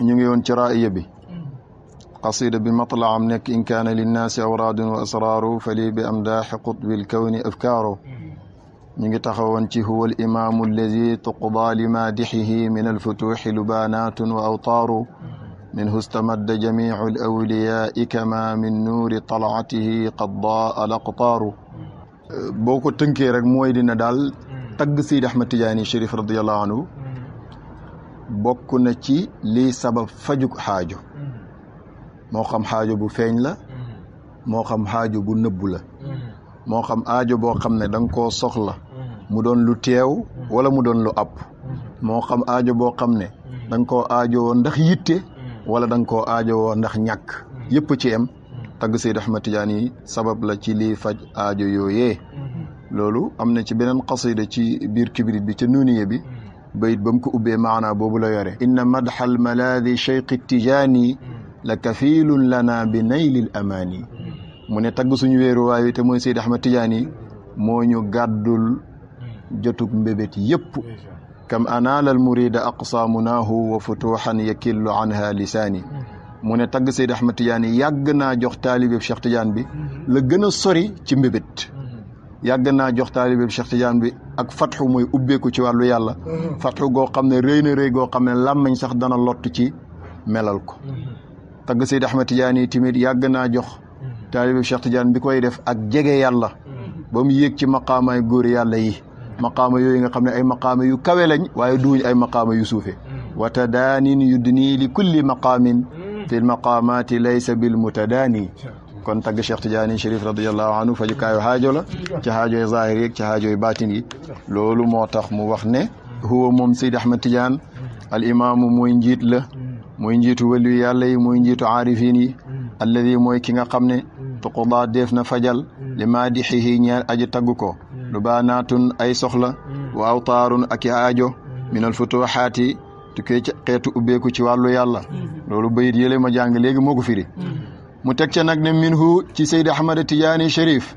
ñu ngi woon ci raaya bi qasida bi matlaam nekk in kaana linnaasi awraadun wa asraaru fali bi amdaaxi qutbil kawni afkaaru ñu ngi taxawoon ci huwa al imaamu alladi tuqdaa li maadixihi min alfutuuxi lubaanaatun wa awtaaru minhu stamadda jamiicu alawliyaai kama min nuuri talaatihi qad daa al aqtaaru boo ko tënkee rek mooy dina daal tagg Seydi Ahmad Tijaani Chérif radiallahu anhu bokk na ci lii sabab fajuk xaajo moo xam xaajo bu feeñ la moo xam xaajo bu nëbbu la moo xam aajo boo xam ne da nga koo soxla mu doon lu teew wala mu doon lu app moo xam aajo boo xam ne da nga koo aajowoo ndax yitte wala da nga koo aajowoo ndax ñàkk yëpp ci am tagg Seydi Ahmad Tijaani sabab la ci lii faj aajo yooyee loolu am na ci beneen qasida ci biir kibrit bi ca nuuniye bi bayit ba mu ko ubbee maanaa boobu la yore inna madxal malaadi cheikh Tijaani la kafiilun lana bi naylil amaani mu ne tagg suñu wéeru waaye te mooy Seydi Ahmad Tijaani moo ñu gàddul jotug mbébét yëpp kam anaala al murida aqsaamunaahu wa futuuxan yakillu anha lisaani mu ne tagg Seydi Ahmad Tijaani yàgg naa jox taalibeeb Cheikh Tidiane bi la gën a sori ci mbébét yàgg naa jox taalibeeb Cheikh Tidiane bi ak fatxu mooy ubbeeku ci wàllu yàlla fatxu goo xam ne rëy na rëy goo xam ne làmmañ sax dana lott ci melal ko tagg Seydi Ahmad Tijaani tamit yàgg naa jox taalibeeb Cheikh Tidiane bi koy def ak jege yàlla ba mu yéeg ci maqaamaay góor yàlla yi maqaama yooyu nga xam ne ay maqaama yu kawe lañ waaye duuñ ay maqaama yu suufe wa tadaanin yudnii li kulli maqaamin fi l maqaamaati laysa bil mutadaani kon tagg Cheikh Tidiane Chérif radiallahu anhu fajukaayu xaajo la ci xaajoy zahir yi ci xaajoy baatin yi loolu moo tax mu wax ne huwa moom Seydi Ahmad Tidiane al imaamu mooy njiit la mooy njiitu waliyu yàlla yi mooy njiitu aarifin yi alladi mooy ki nga xam ne tuqudaa def na fajal li maadixihi ñeel aji tagg ko lu baanaatun ay soxla wa awtaarun ak i aajo min al futuhaati tukkee ci xeetu ubbeeku ci wàllu yàlla loolu bayit yële ma jàng léegi moo ko firi mu teg ca nag ne minhu ci Seydi Ahmad Tijaani Chérif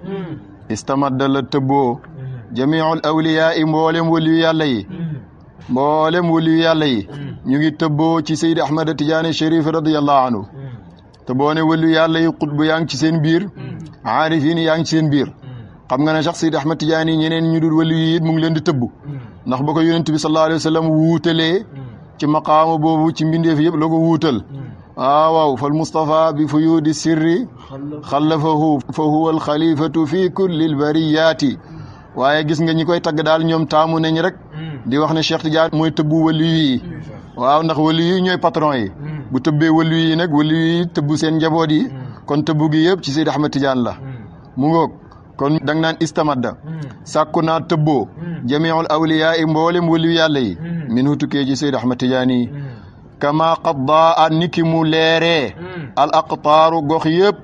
istamadda la tëbboo jamiul awliyaa i mboolem waliyu yàlla yi ñu ngi tëbboo ci Seydi Ahmad Tijaani Chérif radiyallahu anhu te boo ne waliyu yàlla yi xutbu yaa ngi ci seen biir aarifin yaa ngi ci seen biir xam nga ne sax Seydi Ahmad Tijaani ñeneen ñu dul waliyu yi it mu ngi leen di tëbb ndax ba ko yonent bi sallallahu alayhi wa sallam wuutalee ci maqaama boobu ci mbindeef yëpp la ko wuutal waaw fal Mustafa bi fuyuudi sirri xallafahu fa huwa al xalifatu fi kulli al bariyaati waaye gis nga ñi koy tagg daal ñoom taamu nañ rek di wax ne Cheikh Tidiane mooy tëbbu waliyu yi waaw ndax waliyu yi ñooy patron yi bu tëbbee waliyu yi nag waliyu yi tëbbu seen njaboot yi kon tëbbu gi yëpp ci Seydi Ahmad Tidiane la mu ngoog kon da nga naan istamadda sàkku naa tëbboo jamiul awliyaa yi mboolem waliyu yàlla yi min hu tukkee ci Seydi Ahmad Tidiane yi kama qaddaa a niki mu leeree al aqtaaru gox yëpp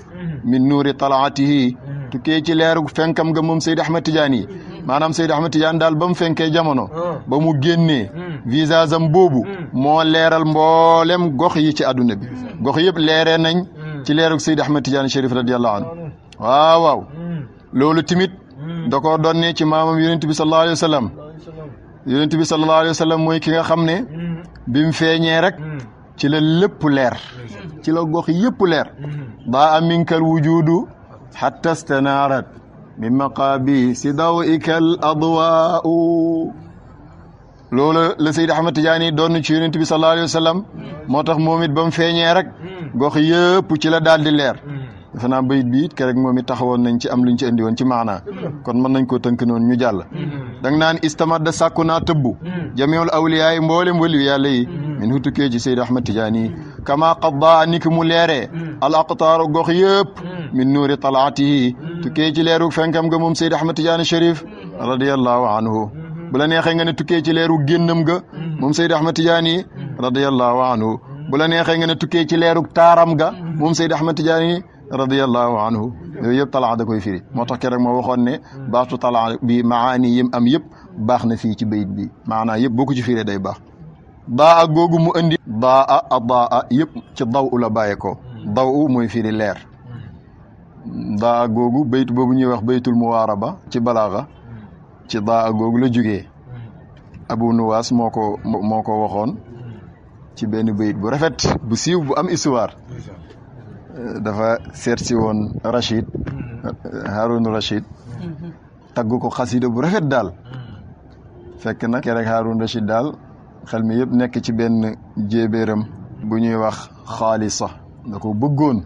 min nuuri talaatihi tukkee ci leeru fenkam nga moom Seydi Ahmad Tidiane yi maanaam Seydi Ahmad Tidiane daal ba mu fenkee jamono ba mu génnee visage am boobu moo leeral mboolem gox yi ci àdduna bi gox yëpp leeree nañ ci leerug Seydi Ahmad Tidiane Chérif radiyallahu anhu waaw loolu timit da koo doonne ci maamam yonent bi sallallahu alayhi wa sallam yonent bi sallallahu alayhi wa sallam mooy ki nga xam ne bi mu feeñee rek ci la lépp leer ci la gox yëpp leer daa a minkal wujudu hatta stanaarat min maqaabi si daw ikal adwaau loolu la Seydi Ahmad Tidiane doon ci yonent bi sallallahu alayhi wa sallam moo tax moom it ba mu feeñee rek gox yëpp ci la daal di leer defe naa bayit bi it kerek moom it taxawoon nañ ci am luñ ci indi woon ci maanaa kon mën nañ koo tënk noonu ñu jàll da nga naan istamadda sàkku naa tëbbu jamiul awliyaa yi mboolem waliyu yàlla yi min hu tukkee ci Seydi Ahmad Tidiane yi kama qaddaa niki mu leeree al aqtaaru gox yëpp min nuuri talaatihi tukkee ci leeru fenkam nga moom Seydi Ahmad Tidiane Chérif radiyallahu anhu bu la neexee nga ne tukkee ci leeru génnam ga moom Seydi Ahmad Tidiane yi radiyallahu anhu bu la neexee nga ne tukkee ci leeru taaram ga moom Seydi Ahmad Tidiane yi radiyallahu anhu yooyu yëpp talaa da koy firi moo tax keroog moo waxoon ne baatu talaa bi maani yim am yëpp baax na fii ci bayit bi maanaa yëpp boo ko ci firee day baax daa a googu mu andi daa a yëpp ci daw u la bàyyee ko daw u mooy firi leer daa a googu baytu boobu ñuy wax baytul muwaaraba ci balaaxa ci daa a googu la jógee Abu Nuwaas moo ko waxoon ci benn bayit bu rafet bu siiw bu am histoire dafa seet si woon Rachid Haroun Rachid tagg ko xasida bu rafet daal fekk nag rek Haroun Rachid daal xel mi yëpp nekk ci benn jéebéeram bu ñuy wax xaalisa da ko bëggoon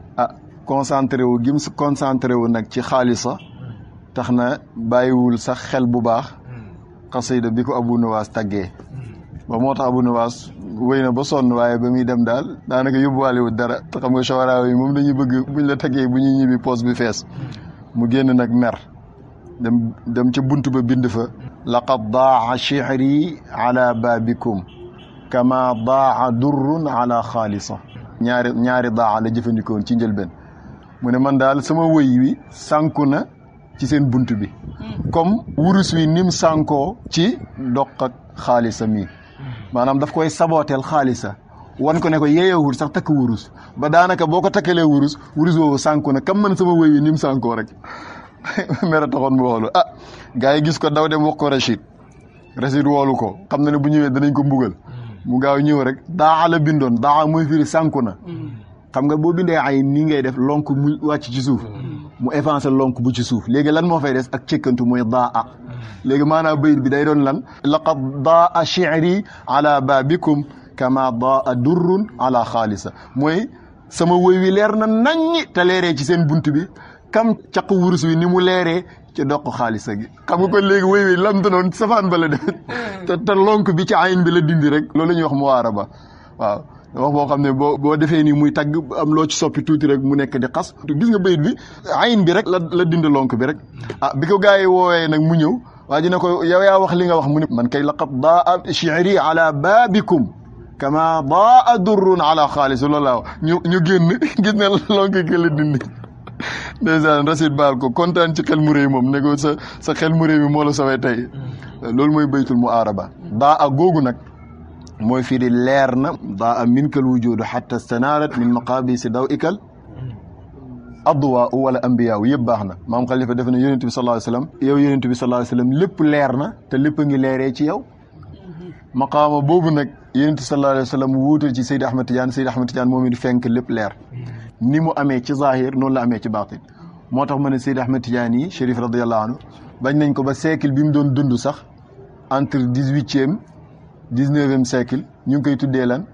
concentré wu gim concentré wu nag ci xaalisa tax na bàyyiwul sax xel bu baax xasida bi ko Abu Nuwaas taggee ba moo tax Abu Nuwaas wéy na ba sonn waaye ba muy dem daal daanaka yóbbuwaalewul dara te xam nga sowaraaw yi moom dañuy bëgg buñ la taggee bu ñuy ñibbi poos bi fees mu génn nag mer dem ca bunt ba bind fa laqad daa shi'ri ala baabikum kama daa durrun ala xaalisa ñaari daa la jëfandikoon ci njëlbeen mu ne man daal sama wëy wi sànku na ci seen bunt bi comme wurus wi nim sànkoo ci doq ak xaalisa mi maanaam daf koy sabooteel xaalisa wan ko ne ko yeeyewul sax takk wurus ba daanaka boo ko takkalee wurus woowu sànku na kam man sama wëy wi nim sànkoo rek mera taxoon mu woolu gars yi gis ko daw dem wax ko Rachid woolu ko xam na ne bu ñëwee danañ ko mbugal mu gaaw ñëw rek daa la bindoon daa mooy firi sànku na xam nga boo bindee ay nii ngay def lonk mu wàcc ci suuf mu effacé lonk bu ci suuf léegi lan moo fay des ak cëkkantu mooy daa léegi maanaam bayit bi day doon lan laqad daa shi'ri ala baabikum kama daa durrun ala xaalisa mooy sama woy wi leer na naññi te leeree ci seen bunt bi kam caq wurus wi ni mu leeree ci doq xaalisa gi xam nga kon léegi woy wi lam doon safaan ba la def te lonk bi ci ayin bi la dindi rek loolu la ñuy wax muwaaraba waaw wax boo xam ne boo defee nii muy tagg am loo ci soppi tuuti rek mu nekk di xas gis nga bayit bi ayin bi rek la dindi lonk bi rek bi ko gars yi woowee nag mu ñëw waa ji ne ko yow yaa wax li nga wax mu ne man kay laqad daa shi'ri ala baabikum kama daa durrun ala xaalis loolu laa wax ñu génn gis ne lonk ki la dindi ndeysaan Rachid baal ko kontaan ci xel mu réy moom ne ko sa xel mu réy bi moo la sawee tey loolu mooy baytul mu'aaraba daa a googu nag mooy firi leer na daa a minkal wujudu xatta stanaarat min maqaabisi daw ikal adwa wala ambiya yëpp baax na maam Xalifa def na yonent bi sallallahu alayhi wasallam yow yonent bi sallallahu alayhi wasallam lépp leer na te lépp a ngi leeree ci yow maqaama boobu nag yonent bi sallallahu alayhi wasallam wuutal ci Seydi Ahmad Tidiane moom it fenk lépp leer ni mu amee ci zahir noonu la amee ci baatin moo tax ma ne Seydi Ahmad Tidiane yi Chérif radiyallahu anhu bañ nañ ko ba siècle bi mu doon dund sax entre 18e 19e siècle ñu ngi koy tuddee lan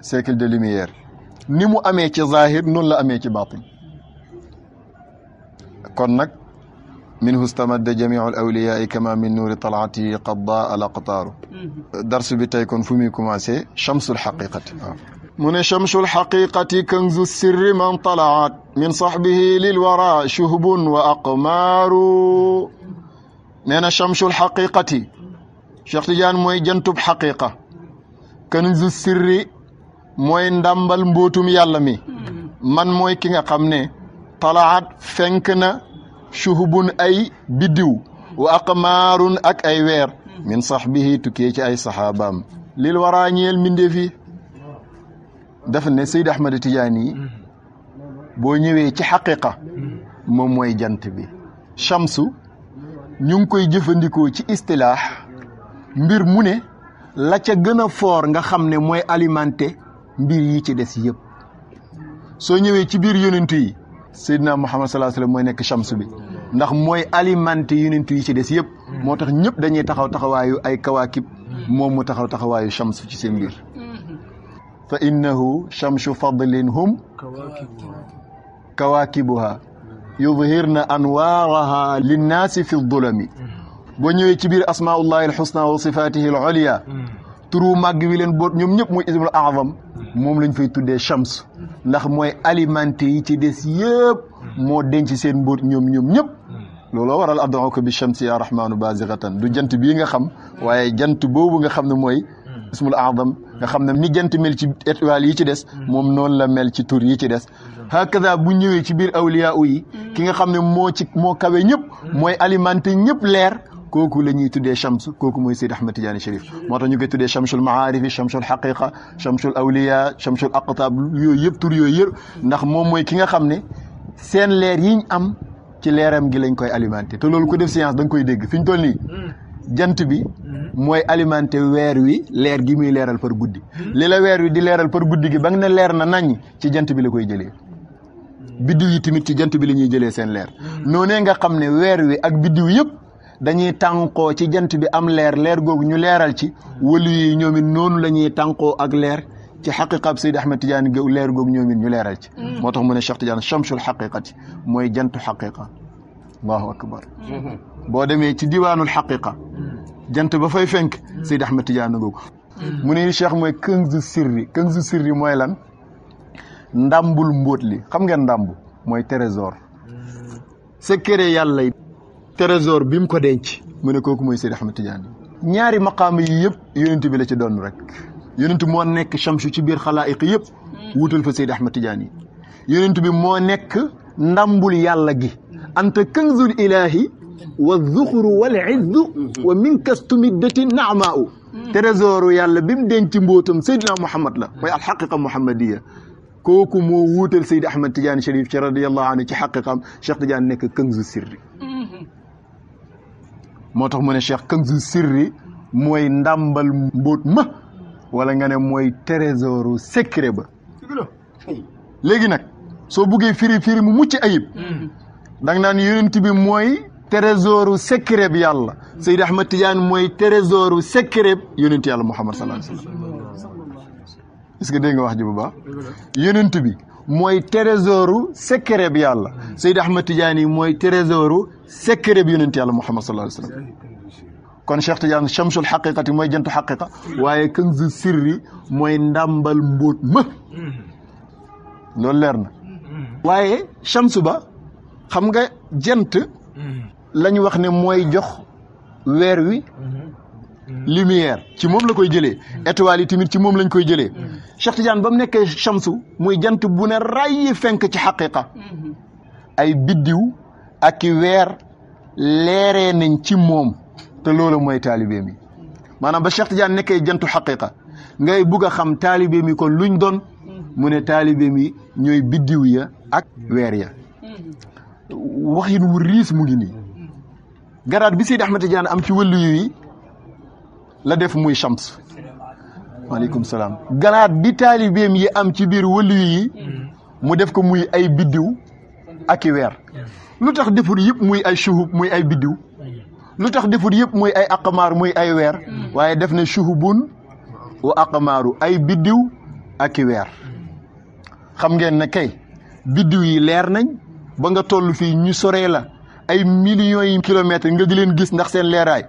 siècle de lumière ni mu amee ci zahir noonu la amee ci baatin kon nag minhu stamadda jamiu al awliyaai kama min nuuri talaati qad daa al aqtaaru darsu bi tey kon fu muy commencé chamsul xaqiqati waaw mu ne chamsul xaqiqati kanzu sirri man talaat min sahbihi lil wara shuhbun wa aqmaaru nee na chamsul xaqiqati Cheikh Tidiane mooy jantub xaqiqa kanzu sirri mooy ndàmbal mbootum yàlla mi man mooy ki nga xam ne talaat fenk na shuhbun ay biddiw wa aqmaarun ak ay weer min sahbihi tukkee ci ay saxaabaam lil waraa ñeel mbindeef yi dafa ne Seydi Ahmad Tidiane yi boo ñëwee ci xaqiqa moom mooy jant bi chamsu ñu ngi koy jëfandikoo ci istilaax mbir mu ne la ca gën a foor nga xam ne mooy alimenté mbir yi ci des yëpp soo ñëwee ci biir yonentu yi Seydina Muhammad sallallahu alayhi wasallam mooy nekk chamsu bi ndax mooy alimenté yonentu yi ci des yëpp moo tax ñëpp dañuy taxaw taxawaayu ay kawaakib moom mu taxaw taxawaayu chamsu ci seen mbir fa innahu chamsu fadlin hum kawaakibuha yudhirna anwaaraha linnaasi fi dulami boo ñëwee ci biir asmaullahi alxusna wa sifatihi al ulya turu màgg wi leen boot ñoom ñëpp muy ismul azam moom lañ fay tuddee chams ndax mooy alimenté yi ci des yëpp moo denc seen mbóot ñoom ñëpp looloo waral ad'uka bi shamsi ya rahmanu bazighatan du jant bii nga xam waaye jant boobu nga xam ne mooy ismul azam nga xam ne ni jant mel ci étoiles yi ci des moom noonu la mel ci tur yi ci des hakada bu ñëwee ci biir awliya yi ki nga xam ne moo kawe ñëpp mooy alimenté ñëpp leer kooku la ñuy tuddee chams kooku mooy Seydi Ahmad Tidiane Chérif moo tax ñu koy tuddee chamsul maarifi chamsul haqiqa chamsul awliya chamsul aqtab yooyu yëpp tur yooyu yëpp ndax moom mooy ki nga xam ne seen leer yiñ am ci leeram gi lañ koy alimenté te loolu ku def science da nga koy dégg fi ñu toll nii jant bi mooy alimenté weer wi leer gi muy leeral par guddi li la weer wi di leeral par guddi gi ba nga ne leer na naññ ci jant bi la koy jëlee biddiw yi tamit ci jant bi la ñuy jëlee seen leer noonee nga xam ne weer wi ak biddiw yëpp dañuy tànqoo ci jant bi am leer googu ñu leeral ci wëlu yi ñoom it noonu la ñuy tànqoo ak leer ci xaqiqab Seydi Ahmed Tidiane leer googu ñoom it ñu leeral ci moo tax mu ne Cheikh Tidiane chamsul xaqiqati mooy jantu xaqiqa allahu akbar boo demee ci diwaanul xaqiqa jant ba fay fenk Seydi Ahmed Tidiane googu mu ne Cheikh mooy këngzu sirri mooy lan ndambul mbóot li xam ngeen ndamb mooy trésor secret yàlla trésor bi mu ko denc mu ne kooku mooy Seydi Ahmed Tidiane ñaari maqaama yi yëpp yonent bi la ci doon rek yonent moo nekk chamsu ci biir xalaayiq yëpp wutal fa Seydi Ahmed Tidiane yi yonent bi moo nekk ndambul yàlla gi anta kanzul ilahi wa zuxru wal izzu wa min kastumiddati naamaau trésoru yàlla bi mu denc mbóotam Seydina Muhammad la mooy alxaqiqa muhammadiya kooku moo wuutal Seydi Ahmed Tidiane Chérif ci radiyallahu anhu ci xaqiqam Cheikh Tidiane nekk kanzu sirri moo tax mu ne Cheikh kanzu sirri mooy ndàmbal mbóot ma wala nga ne mooy trésoru secret ba léegi nag soo buggee firi mu mucc ayib danga naan yonent bi mooy trésoru secret bi yàlla Seydi Ahmed Tidiane mooy trésoru secret yonent yàlla Muhammad sallallahu alayhi wa sallam est-ce que dégg nga wax ji bu baax yonent bi mooy trésoru secret bi yàlla Seydi Ahmed Tidiane yi mooy trésoru secret bi yonent yàlla Muhammad sallallahu alayhi wa sallam kon Cheikh Tidiane chamsul xaqiqati mooy jantu xaqiqa waaye kanzu sirri mooy ndàmbal mbóot ma loolu leer na waaye chamsu ba xam nga jant lañ wax ne mooy jox weer wi lumière ci moom la koy jëlee étoiles yi tamit ci moom lañ koy jëlee Cheikh Tidiane ba mu nekkee chamsu muy jant bu ne ràyyi fenk ci xaqiqa ay biddiw ak i weer leeree nañ ci moom te loolu mooy taalibe mi maanaam ba Cheikh Tidiane nekkee jantu xaqiqa ngay bugg a xam taalibe mi kon luñ doon mu ne taalibe mi ñooy biddiw ya ak weer ya waxin wu riis mu ngi nii garaat bi Seydi Ahmed Tidiane am ci wëllu yi la def muy shams waaleykum salaam garaat bi taalibeem yi am ci biir wëllu yi mu def ko muy ay biddiw ak i weer lu tax defur yëpp muy ay shuhub muy ay biddiw lu tax defur yëpp muy ay aqmaar muy ay weer waaye def na shuhubun wa aqmaaru ay biddiw ak i weer xam ngeen ne kay biddiw yi leer nañ ba nga toll fii ñu soree la ay millions yi kilomètres nga di leen gis ndax seen leeraay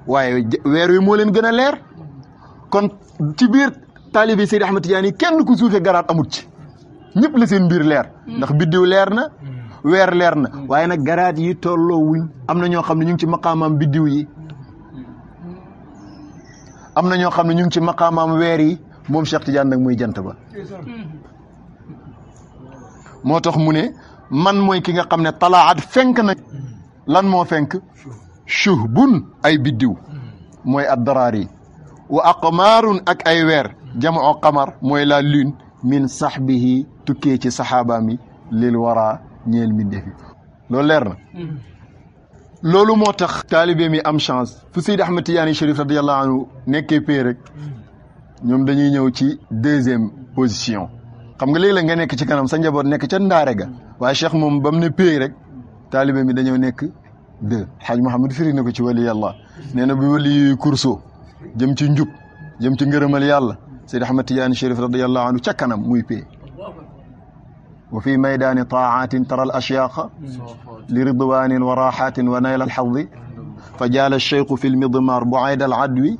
waaye weer wi moo leen gën a leer kon ci biir taalibi Seydi Ahmed Tidiane yi kenn ku suufee garaat amut ci ñëpp la seen biir leer ndax biddiw leer na weer leer na waaye nag garaat yi tolloo wuñ am na ñoo xam ne ñu ngi ci maqaamaam biddiw yi am na ñoo xam ne ñu ngi ci maqaamaam weer yi moom Cheikh Tidiane nag muy jant ba moo tax mu ne man mooy ki nga xam ne talaat fenk na lan moo fenk shuhbun ay biddiw mooy addaraar yi wa aqmaarun ak ay weer jamoo qamar mooy la lune min sahbihi tukkee ci saxaabaam yi lil wara ñeel mbindeef yi loolu leer na loolu moo tax taalibe mi am chance fu Seydi Ahmed Tidiane Chérif radiyallahu anhu nekkee pay rek ñoom dañuy ñëw ci deuxième position xam nga léeg-léeg nga nekk ci kanam sa njaboot nekk ca ndaare ga waaye Cheikh moom ba mu ne pay rek taalibe mi dañoo nekk deux Xaaj Mouhamed firi na ko ci wali yàlla nee na bi wali yuy kurso jëm ci njub jëm ci ngërëmal yàlla Seydi Ahmed Tidiane Chérif radiyallahu anhu ca kanam muy pay wa fi maydaani taatin tara al ashyaaqa li ridwanin wa raxatin wa nayla alxadi fa jaala alcheikhu fi lmidmar buayda al adwi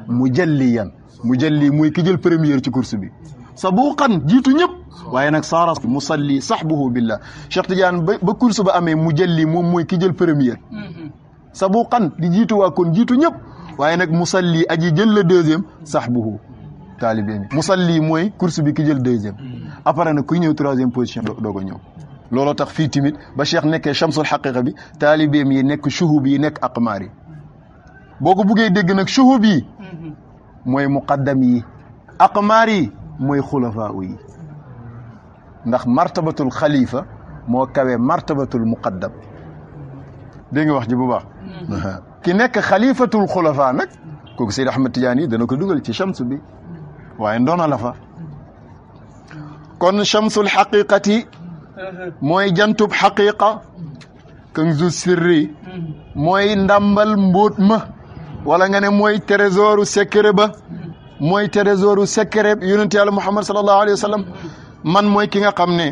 mujalliyan mujalli muy ki jël première ci course bi sabuqan jiitu ñëpp waaye nag saara musalli sahbuhu billah Cheikh Tidiane ba course ba amee mujalli moom mooy ki jël première sabuqan di jiitu waa kon jiitu ñëpp waaye nag musalli aji jël le deuxième sahbuhu taalibe mi musalli mooy course bi ki jël deuxième après nag kuy ñëw troisième position doo ko ñëw looloo tax fii tamit ba Cheikh nekkee chamsul xaqiqa bi taalibeem yi nekk shuhub yi nekk aqmaar yi boo ko buggee dégg nag shuhub yi mooy muqaddam yi aqmaar yi mooy xulafaa yi ndax martabatul xalifa moo kawe martabatul muqaddam dégg nga wax ji bu baax ki nekk xalifatul xulafa nag kooku Seydi Ahmad Tijaani dana ko dugal ci chams bi waaye ndoona la fa kon chamsul xaqiqati mooy jantub xaqiqa kanzu sirri mooy ndàmbal mbóot ma wala nga ne mooy trésoru secret ba mooy trésoru secret yonent yàlla Muhammad sallallahu alayhi wa sallam man mooy ki nga xam ne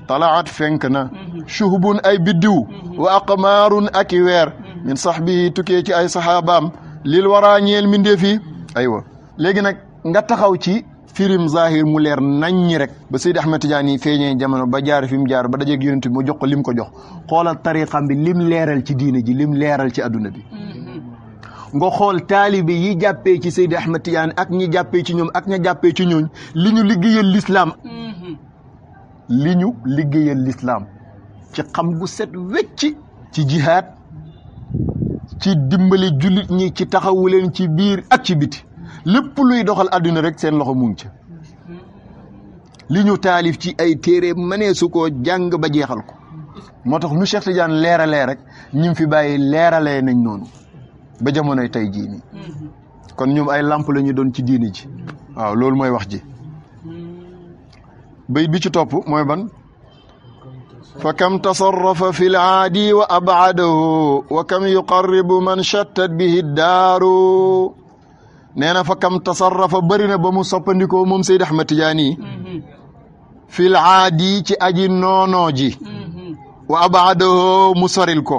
talaat fenk na shuhbun ay biddiw wa aqmaarun ak i weer min sahbihi tukkee ci ay saxaabaam lil waraa ñeel mindeef yi aywa léegi nag nga taxaw ci firim zahir mu leer naññi rek ba Seydi Ahmed Tidiane feeñee jamono ba jaar fi mu jaar ba dajeeg yonent bi mu jox ko lim ko jox xoolal tariqam bi lim leeral ci diine ji lim leeral ci adduna bi nga xool taalibe yi jàppee ci Seydi Ahmed Tidiane ak ñi jàppee ci ñoom ak ña jàppee ci ñooñ li ñu liggéeyal l'islam li ñu liggéeyal l'islam ci xam gu set wecc ci jihaad ci dimbali jullit ñi ci taxawu leen ci biir ak ci biti lépp luy doxal àdduna rek seen loxo mu ngi ci li ñu taalif ci ay téere mënee su koo jàng ba jeexal ko moo tax nu Cheikh Tidiane leeralee rek ñim fi bàyyi leeralee nañ noonu ba jamonoy tey jii nii kon ñoom ay lamp la ñu doon ci diini ji waaw loolu mooy wax ji bay bi ci topp mooy ban fa kam tasarrafa fi l aadi wa abadahu wa kam yuqarribu man chattat bihi daaru nee na fa kam tasarrafa bëri na ba mu soppandikoo moom Seydi Ahmed Tidiane fi l aadi ci aji noonoo ji wa abadahu mu soril ko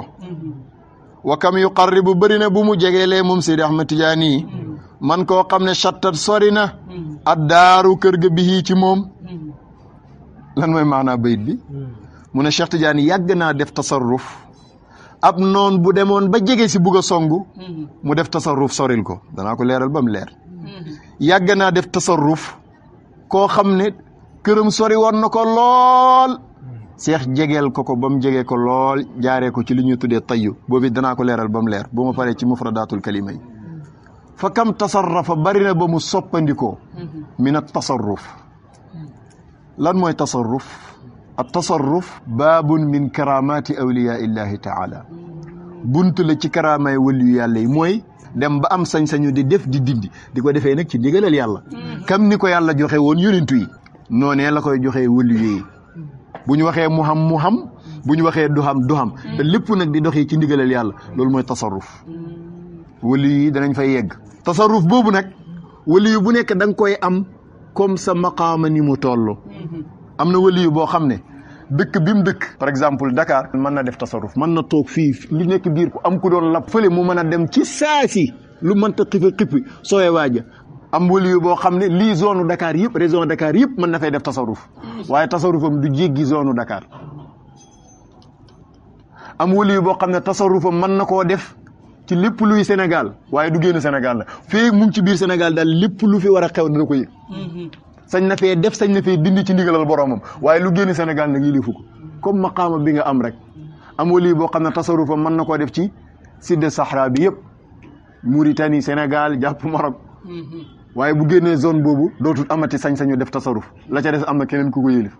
wa kam yuqarribu bëri na bu mu jegeelee moom Seydi Ahmed Tidiane man koo xam ne chattat sori na ad daaru kër ga bihi ci moom lan mooy maanaa bayit bi mu ne Cheikh Tidiane yàgg naa def tasarruf ab noon bu demoon ba jege si bugg a songu mu def tasarruf soril ko danaa ko leeral ba mu leer yàgg naa def tasarruf koo xam ne këram sori woon na ko lool Cheikh jegeel ko ba mu jege ko lool jaaree ko ci li ñuy tuddee tayyu boobu danaa ko leeral ba mu leer bu ma paree ci mufradatul kalima yi fa kam tasarrafa bari na ba mu soppandikoo min at tasarruf lan mooy tasarruf at tasarruf baabun min karamati awliya illahi taala bunt la ci karaamay waliyu yàlla yi mooy dem ba am sañ-sañu di def di dindi di ko defee nag ci ndigalal yàlla kam ni ko yàlla joxe woon yonentu yi noonee la koy joxee waliyu yi bu ñu waxee mu xam bu ñu waxee du xam te lépp nag di doxee ci ndigalal yàlla loolu mooy tasarruf waliyu yi danañ fay yegg tasarruf boobu nag waliyu bu nekk da nga koy am comme sa maqaama ni mu toll am na waliyu boo xam ne dëkk bi mu dëkk par exemple Dakar mën na def tasarruf mën na toog fii lu nekk biir ko am ku doon lab fële mu mën a dem ci saasi lu mënta xippi sooy waaja am waliyu boo xam ne lii zone Dakar yëpp région Dakar yëpp mën na fay def tasarruf waaye tasarrufam du jéggi zone Dakar am waliyu boo xam ne tasarrufam mën na koo def ci lépp luy Sénégal waaye du génn Sénégal la fii mu ngi ci biir Sénégal daal lépp lu fi war a xew dana ko yëg sañ na fee def sañ na fee dindi ci ndigalal boromam waaye lu génn Sénégal nag yilifu ko comme maqaama bi nga am rek am wali boo xam ne tasarrufam mën na koo def ci Sud Sahara bi yëpp Mauritanie Sénégal jàpp Maroc waaye bu génnee zone boobu dootul amati sañ-sañu def tasarruf la ca des am na keneen ku ko yilif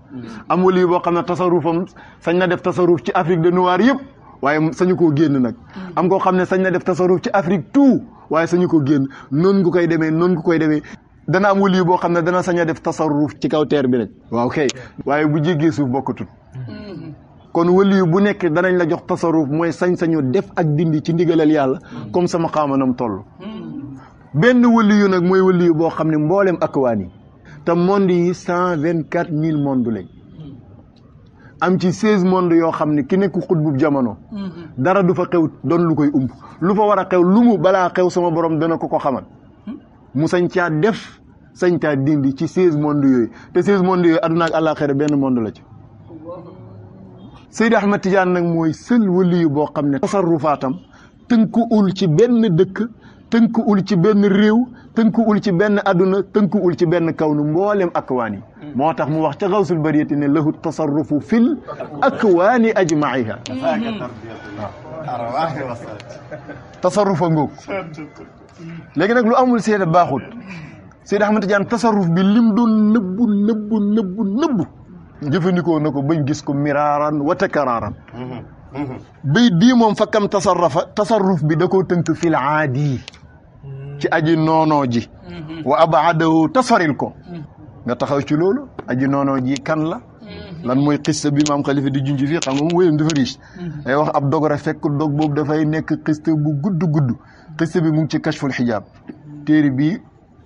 am wali boo xam ne tasarrufam sañ na def tasarruf ci Afrique de Noir yëpp waaye sañu koo génn nag am koo xam ne sañ na def tasarruf ci Afrique tout waaye sañu ko génn noonu nga koy demee dana am wali boo xam ne dana sañ a def tasarruf ci kaw teer bi rek waaw kay waaye bu jéggee suuf bokkatut kon wali bu nekk danañ la jox tasarruf mooy sañ-sañu def ak dindi ci ndigalal yàlla comme sama xaamanam toll benn wali nag mooy wali boo xam ne mboolem akwaan yi te monde yi 124 000 monde lañ am ci 16 monde yoo xam ne ki nekk xutbub jamono dara du fa xew doon lu koy lu fa war a xew lu mu balaa xew sama borom dana ko xamal mu sañ caa def sañ caa dindi ci 16 monde yooyu te 16 monde yooyu aduna ak àllaaxira benn monde la ci Seydi Ahmed Tidiane nag mooy seul waliyu boo xam ne tasarrufaatam tënkuwul ci benn dëkk tënkuwul ci benn réew tënkuwul ci benn aduna tënkuwul ci benn kawnu mboolem akwaani moo tax mu wax ca Gawsul Bariyati ne lahu tasarrufu fil akwaani ajmaiha tasarrufa ngoog léegi nag lu amul seede baaxul Seydi Ahmed Tidiane tasarruf bi lim doon nëbbu jëfandikoo na ko bañ gis ko miraaran wa takaraaran bayit bii moom fa kam tasarruf bi da koo tënk fil aadi ci aji noonoo ji wa abaadahu tasaril ko nga taxaw ci loolu aji noonoo ji kan la lan mooy xista bi maam xalifa di junj fii xam nga mu wéyam dafa riche day wax ab dog rek fekk dog boobu dafay nekk xista bu gudd xista bi mu ngi ci kashful xijaab téere bi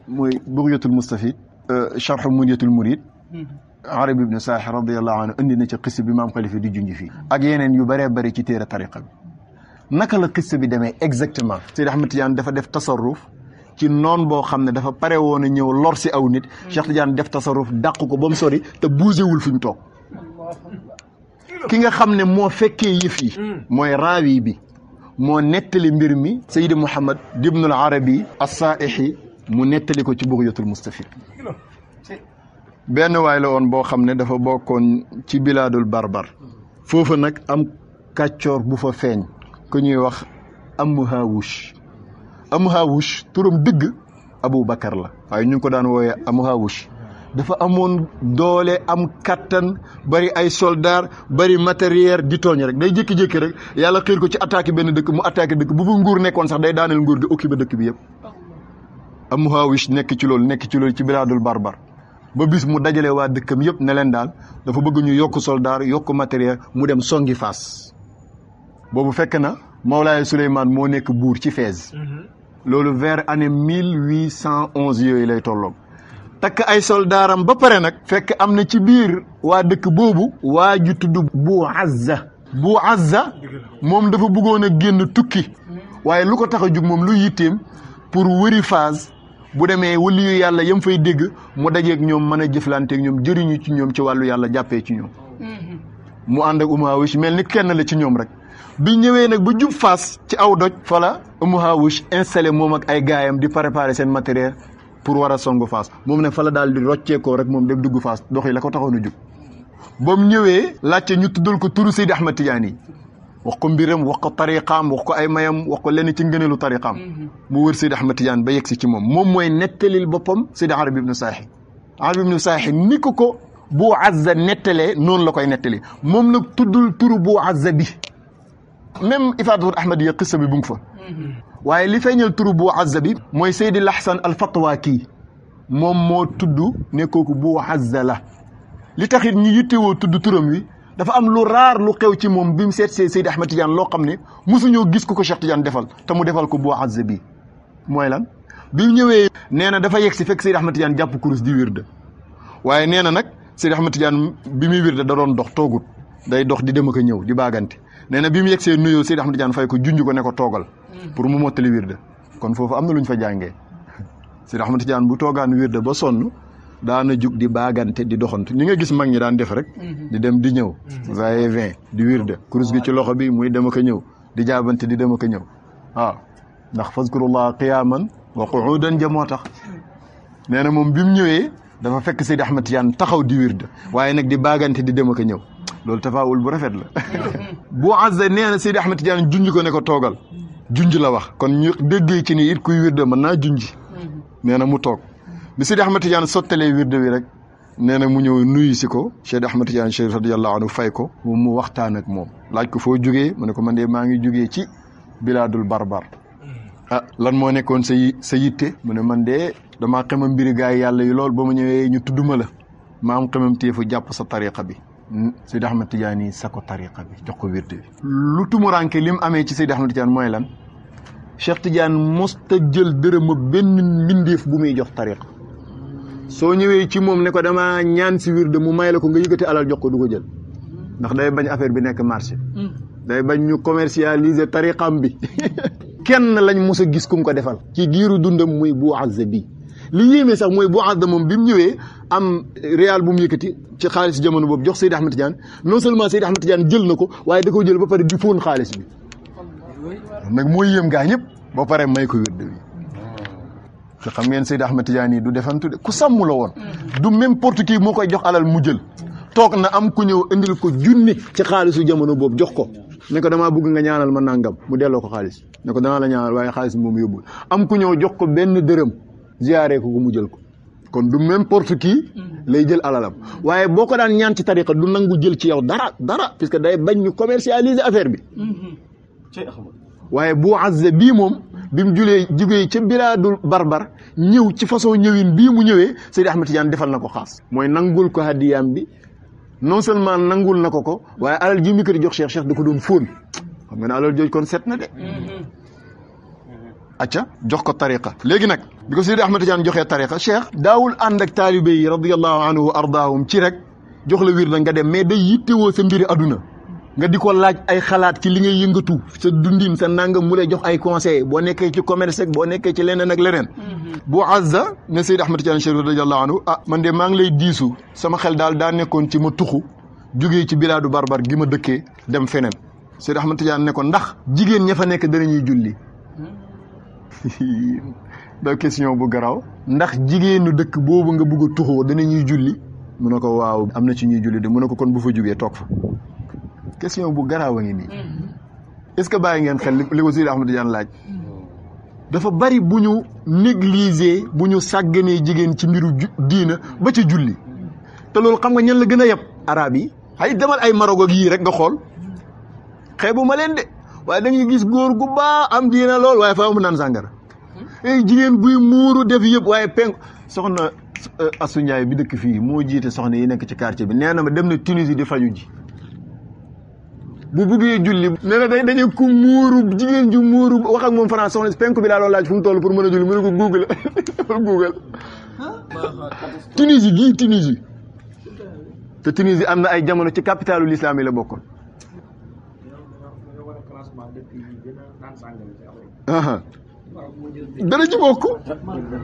mooy bughyatul mustafid sharh munyatul murid Arabi ibn Saahi radiyallahu anhu indi na ci xista bi maam xalifa di junj fii ak yeneen yu bëree bëri ci téere tariqa bi naka la xista bi demee exactement Seydi Ahmad Tidiane dafa def tasarruf ci noon boo xam ne dafa pare woon a ñëw lor si aw nit Cheikh Tidiane def tasarruf dàq ko ba mu sori te bougéwul fi ñu toog ki nga xam ne moo fekkee yëf yi mooy raawi bi moo nettali mbir mi Seydi Mouhamad ibnul Arabi as-Saa'ihi mu nettali ko ci Bughyatul Mustafid benn waay la woon boo xam ne dafa bokkoon ci bilaadul barbar foofu nag am kàccoor bu fa feeñ ku ñuy wax Amuhawush turam dëgg Abu Bakar la waaye ñu ngi ko daan wooyee Amuhawush dafa amoon doole am kattan bari ay soldat bari matériel di tooñ rek day jékki-jékki rek yàlla xiir ko ci attaqué benn dëkk mu attaqué dëkk bu fa nguur nekkoon sax day daaneel nguur gi occupé dëkk bi yëpp Amuhawush nekk ci loolu ci bilaadul barbar ba bis mu dajale waa dëkkam yëpp ne leen daal dafa bëgg ñu yokk soldat yokk matériel mu dem songi Faas boobu fekk na Mawlaay Souleymane moo nekk buur ci Fès loolu vers année 1811 yooyu lay tolloog takk ay soldaaram ba pare nag fekk am na ci biir waa dëkk boobu waa ju tudd Bu Azza moom dafa bëggoon a génn tukki waaye lu ko tax a jug moom lu yitteem pour wëri Faas bu demee wali yu yàlla yam fay dégg mu dajeeg ñoom mën a jëflanteeg ñoom jëriñu ci ñoom ci wàllu yàlla jàppee ci ñoom mu ànd ak Umawish mel ni kenn la ci ñoom rek bi ñëwee nag ba jub Faas ci aw doj fala Umawish installé moom ak ay gaayam di préparer seen matériel pour war a songu Faas moom ne fala daal di rocceekoo rek moom dem dugg Faas dox yi la ko taxoon a jub ba mu ñëwee laajte ñu tuddal ko turu Seydi Ahmad Tidiane yi wax ko mbiram wax ko tariqaam wax ko ay mayam wax ko lenn ci ngëneelu tariqaam mu wër Seydi Ahmad Tidiane ba yegg si ci moom mooy nettalil boppam Seydi Arabi ibnu Saahi ni ko Bu Azza nettalee noonu la koy nettali moom nag tuddul turu Bu Azza bi même Ifaadatul Ahmadiyya qissa bi bu ngi fa waaye li feeñal turu Bu Azza bi mooy Seydi Lahsan al Fatwaki moom moo tudd ne kooku Bu Azza la li taxit ñu yittewoo tudd turam wi dafa am lu raar lu xew ci moom bi mu seet see Seydi Ahmad Tidiane loo xam ne mosuñoo gis ko Cheikh Tidiane defal te mu defal ko Bu Azza bi mooy lan bi ñëwee nee na dafa yegg si fekk Seydi Ahmad Tidiane jàpp kurus di wirde waaye nee na nag Seydi Ahmad Tidiane bi muy wirde da doon dox toogut day dox di dem ak a ñëw di baagante nee na bi mu yegg see nuyoo Seydi Ahmad Tidiane fay ko junj ko ne ko toogal pour mu mottali wirde kon foofu am na lu ñu fa jàngee Seydi Ahmad Tidiane bu toogaan wirde ba sonn daana jug di baagante di doxantu ni nga gis mag ñi daan def rek di dem di ñëw va-et-vient di wirde kurus gi ci loxo bi muy dem ak a ñëw di jaabante di dem ak a ñëw waaw ndax fazkurullah qiyaman wa qu'udan ja moo tax nee na moom bi mu ñëwee dafa fekk Seydi Ahmad Tidiane taxaw di wirde waaye nag di baagante di dem ak a ñëw loolu tafaawul bu rafet la Bu Azza nee na Seydi Ahmad Tidiane junj ko ne ko toogal junj la wax kon ñu déggee ci ni it kuy wirde mën naa junj nee na mu toog bi Seydi Ahmad Tidiane sottalee wirde wi rek nee na mu ñëw nuyu si ko Seydi Ahmad Tidiane Chérif radiyallahu anhu fay ko mu waxtaan ak moom laaj ko foo jógee mu ne ko man de maa ngi jógee ci bilaadul barbar lan moo nekkoon sa yitte mu ne man de damaa xamam mbiri gaay yàlla yi lool ba mu ñëwee ñu tudduma la ma am xamam téefu jàpp sa tariqa bi Seydi Ahmad Tidiane yi sa ko tariqa bi jox ko wirde bi lu tumuranke li mu amee ci Seydi Ahmad Tidiane mooy lan Cheikh Tidiane mosta jël dërëma benn mbindeef bu muy jox tariqa soo ñëwee ci moom ne ko dama ñaan si wirde mu may la ko nga yëkkati alal jox ko du ko jël ndax day bañ affaire bi nekk marché day bañ ñu commercialiser tariqam bi kenn lañ mos a gis kum ko defal ci giiru dundam muy Bu Azza bi li yéeme sax mooy Bu Azza moom bi mu ñëwee am réal bu mu yëkkati ci xaalis jamono boobu jox Seydi Ahmad Tidiane non seulement Seydi Ahmad Tidiane jël na ko waaye da ko jël ba pare di fóon xaalis bi nag mooy yéem gaa ñëpp ba pare may ko wirde bi te xam ngeen Seydi Ahmad Tidiane yi du defantu de ku sàmm la woon du n'importe qui moo koy jox alal mu jël toog na am ku ñëw indil ko junni ci xaalisu jamono boobu jox ko ne ko damaa bëgg nga ñaanal ma nangam mu delloo ko xaalis ne ko danaa la ñaanal waaye xaalis moom yóbbul am ku ñëw jox ko benn dërëm ziyaare ko mu jël ko kon du n'importe qui lay jël alalam waaye boo ko daan ñaan ci tariqa du nangu jël ci yow dara puisque day bañ ñu commercialiser affaire bi waaye bu azza bii moom bi mu jugee ca bilaadul barbar ñëw ci façon ñëwin bii mu ñëwee Seydi Ahmed Tidiane defal na ko xaas mooy nangul ko hadiyaam bi non seulement nangul na ko waaye alal ji mi ko di jox Cheikh da ko doon fóon xam nga ne alal jooj kon set na de acca jox ko tariqa léegi nag bi ko Seydi Ahmed Tidiane joxee tariqa Cheikh daawul ànd ak taalibe yi radiyallahu anhu wa ardaahum ci rek jox la wir na nga dem mais day yittewoo sa mbiri aduna nga di ko laaj ay xalaat ci li ngay yëngatu sa dundin sa nangam mu lay jox ay conseil boo nekkee ci commerce ak boo nekkee ci leneen ak leneen bu azza ne Seydi Ahmed Tidiane Chérif radiyallahu anhu man de maa ngi lay diisu sama xel daal daa nekkoon ci ma tuxu jógee ci bilaadu barbar gi ma dëkkee dem feneen Seydi Ahmed Tidiane ne ko ndax jigéen ña fa nekk danañuy julli da question bu garaaw ndax jigéenu dëkk boobu nga bëgg a tuxoo danañuy julli mu ne ko waaw am na ci ñuy julli de mu ne ko kon bu fa jógee toog fa question bu garaaw a ngi nii est-ce que bàyyi ngeen xel li ko Seydi Ahmed Tidiane laaj dafa bari bu ñu négliger bu ñu sàgganee jigéen ci mbiru diina ba ci julli te loolu xam nga ñan la gën a yeb arab yi ay demal ay Maroc ak yii rek nga xool xeebu ma leen de waaye da ngay gis góor gu baa am diina lool waaye faa mu naan sàngara jigéen buy muuru def yëpp waaye penku soxna Assou Ndiaye bi dëkk fii moo jiite soxna yi nekk ci quartier bi nee na ma dem na Tunisie di faju ji bu buggee julli nee na dañu ku muuru jigéen ju muuru wax ak moom France soxna si penku bi laa doon laaj fu mu toll pour mën a julli mu ne ko Google Tunisie gii Tunisie te Tunisie am na ay jamono ci capitalu l'islam yi la bokkoon dana ci bokk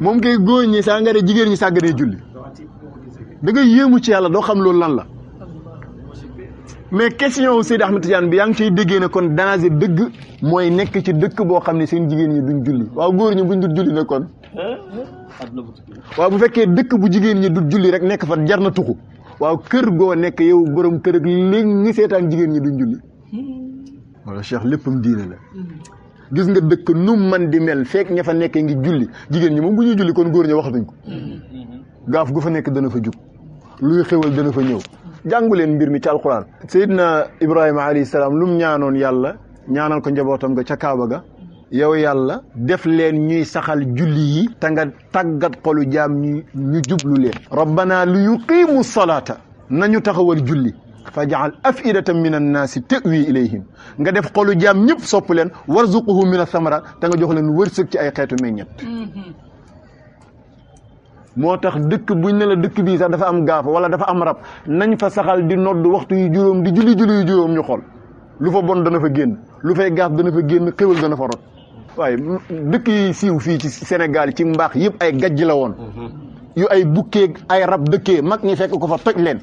moom kay góor ñi sàngare jigéen ñi sàgganee julli da ngay yéemu ci yàlla doo xam loolu lan la mais question wu Seydi Ahmed Tidiane bi yaa ngi ciy déggee ne kon danger dëgg mooy nekk ci dëkk boo xam ne seen jigéen ñi duñ julli waaw góor ñi buñ dul julli ne kon waaw bu fekkee dëkk bu jigéen ñi du julli rek nekk fa jar na tuxu waaw kër goo nekk yow borom kër ak léegi ngi seetaan jigéen ñi duñ julli wala Cheikh léppam diine la gis nga dëkk nu man di mel fekk ña fa nekkee ngi julli jigéen ñi moom bu ñuy julli kon góor ñi waxatuñ ko gaaf gu fa nekk dana fa jug luy xewal dana fa ñëw jàngu leen mbir mi ci alquran Seydina Ibrahima alayhi salaam lu mu ñaanoon yàlla ñaanal ko njabootam nga ca Kaaba ga yow yàlla def leen ñuy saxal julli yi te nga tàggat xolu jaam ñu jublu leen rabbana li yuqimu salaata nañu taxawal julli faj'al af'idatan min annaasi ta'wi ilayhim nga def xolu jaam ñëpp sopp leen warzuquhum min ath-thamarat te nga jox leen wërsëg ci ay xeetu meññet moo tax dëkk buñ ne la dëkk bii sax dafa am gaaf wala dafa am rab nañ fa saxal di nodd waxtu yu juróom di julli yu juróom ñu xool lu fa bon dana fa génn lu fay gaaf dana fa génn xéwal dana fa rot waaye dëkk yi siiw fii ci Sénégal ci mbaax yëpp ay gajj la woon yu ay bukkee ay rab dëkkee mag ñi fekk ko fa toj leen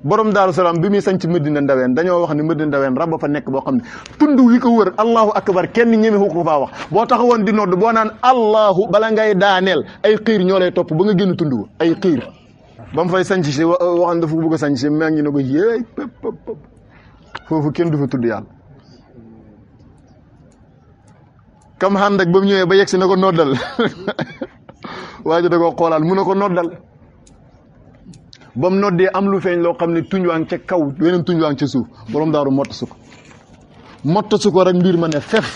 borom Daaru Salaam bi muy sañ ci Medina Ndaween dañoo wax ne Medina Ndaween rab ba fa nekk boo xam ne tund wi ko wër allahu akbar kenn ñemewu ko faa wax boo taxawoon di nodd boo naan allahu bala ngay daaneel ay xiir ñoo lay topp ba nga génn tund ba ay xiir ba mu fay sañ si waxan dafa bëgg a sañ si maa ngi ne ko yéey foofu kenn du fa tudd yàlla kam xànd ak ba mu ñëwee ba yegg si na ko noddal waa ji da ko xoolaal mu ne ko noddal ba mu noddee am lu feeñ loo xam ne tuñ waa ngi ca kaw weneen tuñ waa ngi ca suuf borom daaru mottasu ko rek mbir ma ne fef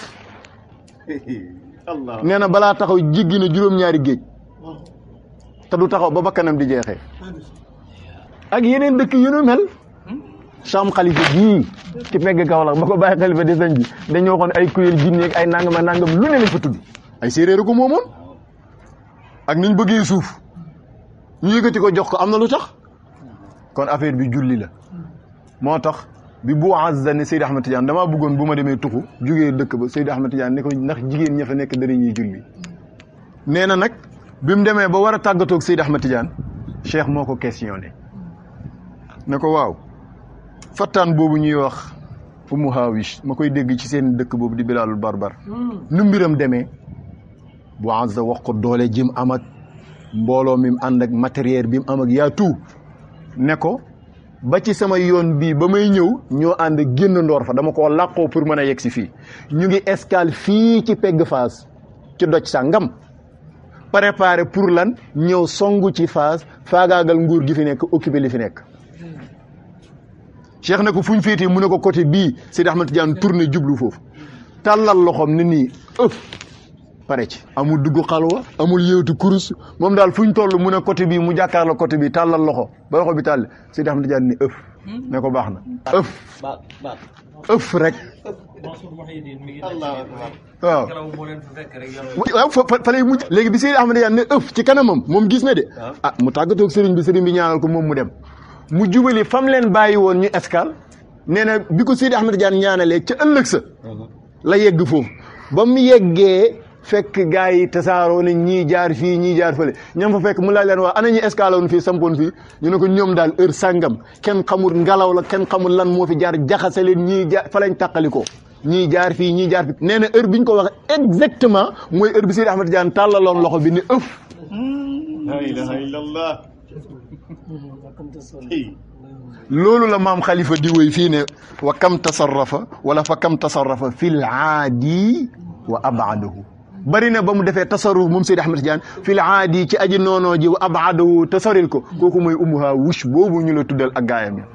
nee na balaa taxaw jéggi na juróom-ñaari géej te du taxaw ba bakkanam di jeexee ak yeneen dëkk yu nu mel Cham xalifa bii ci pegg Kaolack ba ko bàyyi xalifa di sañ bi dañoo waxoon ay kuréel jinne ak ay nangam ak nangam lu ne lañ fa tudd ay séeréer ko moomoon ak niñ bëggee suuf ñu yëkkati ko jox ko am na lu tax kon affaire bi julli la moo tax bi bu azza ne Seydi Ahmed Tidiane damaa bëggoon bu ma demee tuxu jugee dëkk ba Seydi Ahmed Tidiane ne ko ndax jigéen ña fa nekk dara ñuy julli nee na nag bi mu demee ba war a tàggatoog Seydi Ahmed Tidiane Cheikh moo ko questionné ne ko waaw fattaan boobu ñuy wax Umu Hawish ma koy dégg ci seen dëkk boobu di Bilalul Barbar nu mbiram demee bu azza wax ko doole jim am ak mbooloo mi mu ànd ak matériel bi mu am ak yaa tout ne ko ba ci sama yoon bii ba may ñëw ñoo ànd génn ndoor fa dama koo làqoo pour mën a yegg si fii ñu ngi escale fii ci pegg Faas ci doj sàngam préparé pour lan ñëw songu ci Faas faagaagal nguur gi fi nekk occupé li fi nekk Cheikh ne ko fu ñu féetee mu ne ko côté bii Seydi Ahmad Tidiane tourné jublu foofu tàllal loxoom ni nii pare ci amul dugg xalwa amul yéewtu kurus moom daal fu ñu toll mu ne côté bii mu jàkkaarloo côté bii tàllal loxo ba loxo bi tàll Seydi Ahmad Tidiane ni ne ko baax na rek waaw fa lay mujj léegi bi Seydi Ahmad Tidiane ne ci kanamam moom gis na de mu tàggatoog sëriñ bi ñaanal ko moom mu dem mu jubali fam leen bàyyi woon ñu escale nee na bi ko Seydi Ahmad Tidiane ñaanalee ca ëllëg sa la yegg foofu ba mu yeggee fekk gaa yi tasaaroo ne ñii jaar fii ñii jaar fële ñoom fa fekk mu laaj leen waa ana ñi escale woon fii sampoon fii ñu ne ko ñoom daal heure sàngam kenn xamul ngelaw la kenn xamul lan moo fi jaar jaxase leen ñii jaar fa lañ tàqalikoo ñii jaar fii ñii jaar fii nee na heure bi ñu ko wax exactement mooy heure bi Seydi Ahmad Tidiane tàllaloon loxo bi ni la ilaha illallah loolu la maam Khalifa di woy fii ne wa kam tasarrafa wala fa kam tasarrafa fil aadi wa abadahu bari na ba mu defee tasarruf moom Seydi Ahmad Tidiane fil aadi ci aji noonoo ji wa abadahu tasaril ko kooku mooy umuha wush boobu ñu la tuddal ak gaayam ya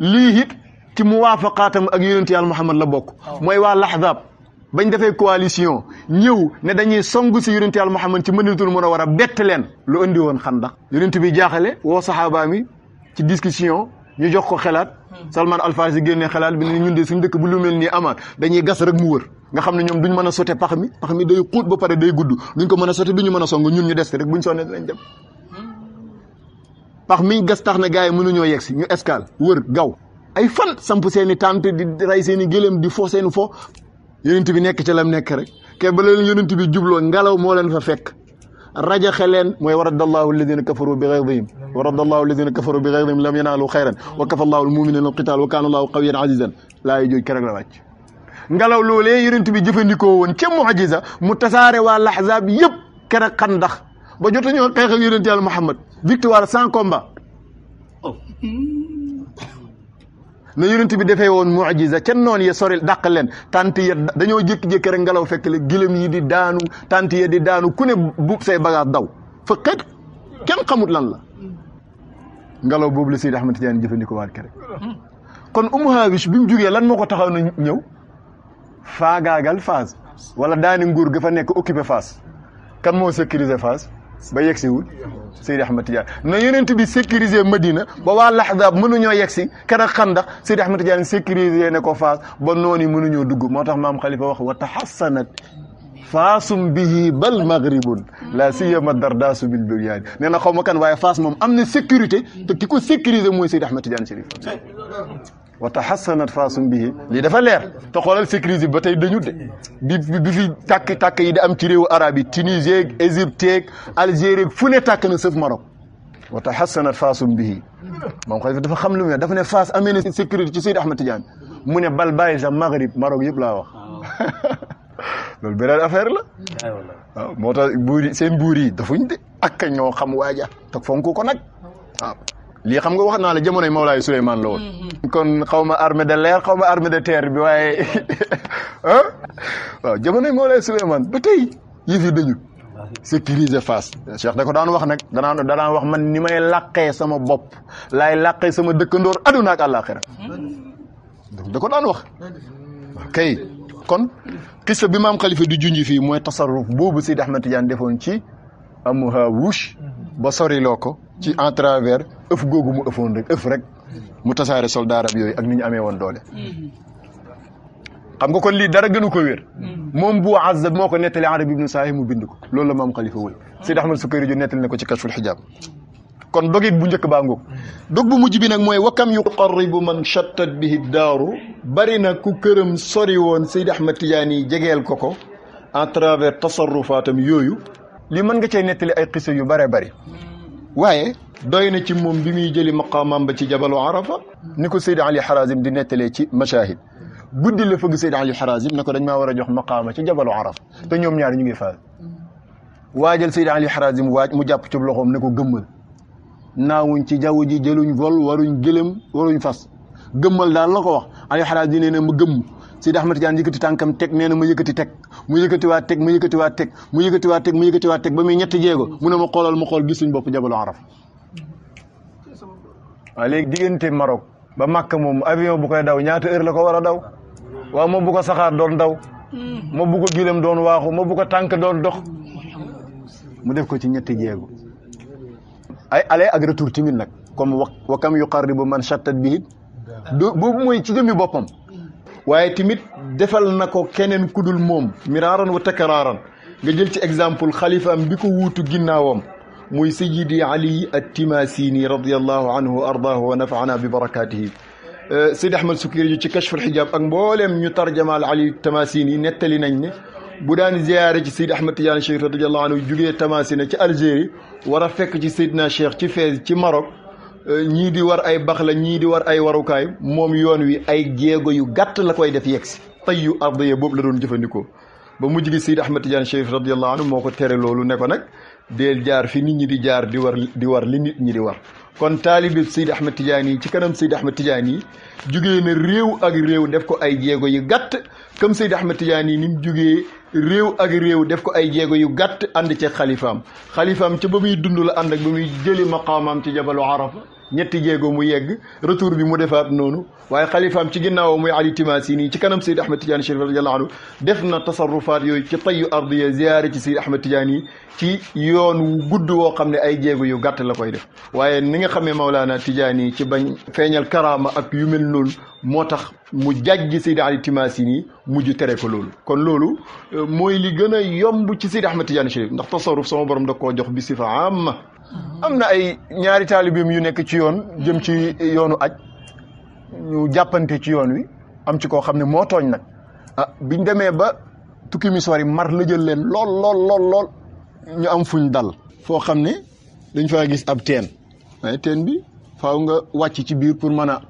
lii it ci muwaafaqaatam ak yonent Yàlla Muhammad la bokk mooy waa Lahzab bañ defee coalition ñëw ne dañuy song si yonent Yàlla Muhammad ci Madinatul Munawwara bett leen lu andi woon Xandaq yonent bi jaaxale woo saxaaba mi ci discussion ñu jox ko xalaat Salman Al Farisi génnee xalaat bi ne ñun de suñ dëkk bu lu mel nii amaat dañuy gas rek mu wër nga xam ne ñoom duñ mën a sote pax mi day xuut ba pare day gudd duñ ko mën a sote duñu mën a song ñun ñu des rek buñ sonnee dinañ dem pax miñ gas tax na gars yi mënuñoo yegg si ñu escale wër gaw ay fan samp seeni tànt di rey seeni gëléem di fo seeni fo yonent bi nekk ca lam nekk rek ke ba leen yonent bi jubloo ngelaw moo leen fa fekk rajaxe leen mooy wa raddallahu alladina kafaru bi ghaydihim wa raddallahu alladina kafaru bi ghaydihim lam yanaalu xayran wa kafa allahu almuminina alqital wa kaana allahu qawiyan azizan laa jooj kerek la wàcc ngelaw loolee yonent bi jëfandikoo woon ca mu'jiza mu tasaare waa Lahzab yëpp kerek Xandax ba jotuñoo xeex ak yonent Yàlla Muhammad victoire sans combat na yonent bi defee woon mu'jiza ca noon ya soril dàq leen tant ya dañoo jékki-jékki rek ngelaw fekk le gëlëm yi di daanu tant ya di daanu ku ne buub say bagage daw fa xet kenn xamut lan la ngelaw boobu la Seydi Ahmad Tidiane jëfandikoo waat ke rek kon Hawish bi mu jugee lan moo ko taxaw na ñëw faagaagal Faas wala daani nguur ga fa nekk occupé Faas kan moo sécuriser Faas ba yegsi wul Seydi Ahmad Tidiane na yonent bi sécuriser Madina ba waa Lahzab mënuñoo yegsi keroog Xandax Seydi Ahmad Tidiane sécuriser ne ko Faas ba noonu mënuñoo dugg moo tax maam Khalifa wax wa tahassanat faasum bihi bal maghribun la siyama dardaasu bil bunyaani nee na xaw ma kan waaye Faas moom am na sécurité te ki ko sécuriser mooy Seydi Ahmad Tidiane Chérif wa tahassanat faasum bihi lii dafa leer te xoolal sécurité ba tey dañu de bi fi tàkk yi di am ci réewu arab yi Tunisie Égypte Algérie fu ne tàkk na sëf Maroc wa tahassanat faasum bihi moom Khalifa dafa xam lu mu ne dafa ne Faas amee na sécurité ci Seydi Ahmad Tidiane mu ne bal bàyyi sax Maghrib Maroc yëpp laa wax loolu beneen affaire la waaw moo tax seen buur yi dafuñ de ak ñoo xam waaja te fonk ko nag waaw lii xam nga wax naa la jamonoy Mawlaay Souleymane la woon kon xaw ma armée de l'air xaw ma armée de terre bi waaye waaw jamonoy Mawlaay Souleymane ba tey yëf yi dañu sécuriser Fass Cheikh da ko daan wax nag danaan wax man ni may làqee sama bopp laay làqee sama dëkkandoor aduna ak àllaaxira da ko daan wax kay kon xissa bi maam Khalifa di junj fii mooy tasarruf boobu Seydi Ahmad Tidiane defoon ci Hawish ba soriloo ko ci en travers ëf googu mu ëfoon rek ëf rek mu tasaare soldaaram yooyu ak ni ñu amee woon doole xam nga kon lii dara gënu ko wér moom bu Azza moo ko nettali Arabi ibnu Saahi mu bind ko loolu la maam Khalifa wël Seydi Ahmad Sukayri ju nettali ne ko ci Kashful Hijaab kon dogit bu njëkk baa ngoog dog bu mujj bi nag mooy wakam yuqarribu man chattat bihi daaru bari na ku këram sori woon Seydi Ahmad Tidiane yi jegeel ko en travers tasarrufaatam yooyu li mën nga cay nettali ay xisa yu bare bari waaye doy na ci moom bi muy jëli maqaamam ba ci jabalu Arafa ni ko Seydi Ali Harazim di nettalee ci mashahid guddi la fëgg Seydi Ali Harazim ne ko dañ maa war a jox maqaama ci jabalu Arafa te ñoom ñaar ñu ngi faal waajal Seydi Ali Harazim waaj mu jàpp ci loxoom ne ko gëmmal naawuñ ci jaww ji jëluñ vol waruñ gëlëm waruñ fas gëmmal daal la ko wax Ali Harazim nee na mu gëmm Seydi Ahmad Tidiane yëkkati tànkam teg nee na ma yëkkati teg mu yëkkatiwaat teg ma yëkkatiwaat teg mu yëkkatiwaat teg mu yëkkatiwaat teg ba muy ñetti jéego mu ne ma xoolal ma xool gis suñ bopp jabalu Araf. waaw léegi diggante Maroc ba Makka moom avion bu koy daw ñaata heure la ko war a daw waaw moom bu ko saxaar doon daw moom bu ko gilam doon waaxu moom bu ko tànk doon dox mu def ko ci ñetti jéego ay aller ak retour timit nag comme wa kam yuqarribu man shattat bihi boobu mooy ci jëmmi boppam waaye tamit defal na ko keneen kudul moom miraaran wa takaraaran nga jël ci exemple xalifaam bi ko wuutu ginnaawam muy Sayyidi Ali at-Timasini radiyallahu anhu wa ardaahu wa nafaana bi barakaatihi Seydi Ahmad Sukayri ci kashful xijaab ak mbooleem ñu tarjamaal Ali at-Timasini nettali nañ ne bu daan ziyaare ci Seydi Ahmad Tidiane Chérif radiyallahu anhu jugee Tamasina ci Algérie war a fekk ci Seydina Cheikh ci Fès ci Maroc ñii di war ay baxla ñii di war ay warukaay moom yoon wi ay jéego yu gàtt la koy def yegsi tayyu ardiya boobu la doon jëfandikoo ba mujj gi Seydi Ahmad Tidiane Chérif radiyallahu anhu moo ko tere loolu ne ko nag deel jaar fi nit ñi di jaar di war li nit ñi di war kon taalibe Seydi Ahmad Tidiane yi ci kanam Seydi Ahmad Tidiane yi jugee na réew ak réew def ko ay jéego yu gàtt comme Seydi Ahmad Tidiane yi ni mu jugee réew ak réew def ko ay jéego yu gàtt ànd ci xalifaam ca ba muy dund la ànd ak ba muy jëli maqaamaam ci jabalu Arafa ñetti jéego mu yegg retour bi mu defaat noonu waaye xalifaam ci ginnaaw muy Ali Timasini ci kanam Seydi Ahmad Tidiane Chérif radiyallahu anhu def na tasarrufaat yooyu ci tayyu ardiya ziyaare ci Seydi Ahmad Tidiane yi ci yoon wu gudd woo xam ne ay jéego yu gàtt la koy def waaye ni nga xamee Mawlana Tidiane yi ci bañ feeñal karaama ak yu mel noonu moo tax mu jàjji Seydi Ali Timasini mujj tere ko loolu kon loolu mooy li gën a yomb ci Seydi Ahmad Tidiane Chérif ndax tasarruf sama borom da koo jox bi sifa amma am na ay ñaari taalibeem yu nekk ci yoon jëm ci yoonu aj ñu jàppante ci yoon wi am ci koo xam ne moo tooñ nag biñ demee ba tukki mi sori mar la jël leen lool ñu am fuñ dal foo xam ne dañ faa gis ab teen waaye teen bi faaw nga wàcc ci biir pour mën a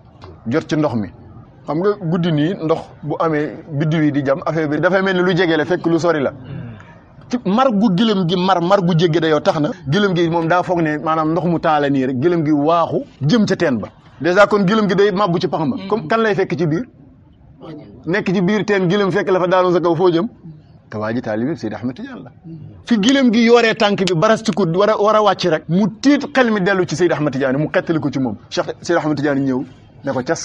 jot ci ndox mi xam nga guddi nii ndox bu amee biddiw yi di jam affaire bi dafay mel ni lu jege la fekk lu sori la ci mar gu gëlëm gi mar gu jéggi dayoo tax na gëlëm gi moom daa foog ne maanaam ndox mu taala nii rek gëlëm gi waaxu jëm ca teen ba dèjà kon gëlëm gi day mabbu ci pax ma comme kan lay fekk ci biir nekk ci biir teen gëlëm fekk la fa daanu sa kaw foo jëm te waa ji taalibe Seydi Ahmad Tidiane la fi gëlëm gi yooree tànk bi barastiku war a wàcc rek mu tiit xel mi dellu ci Seydi Ahmad Tidiane mu xettali ko ci moom Cheikh Seydi Ahmad Tidiane ñëw ne ko cas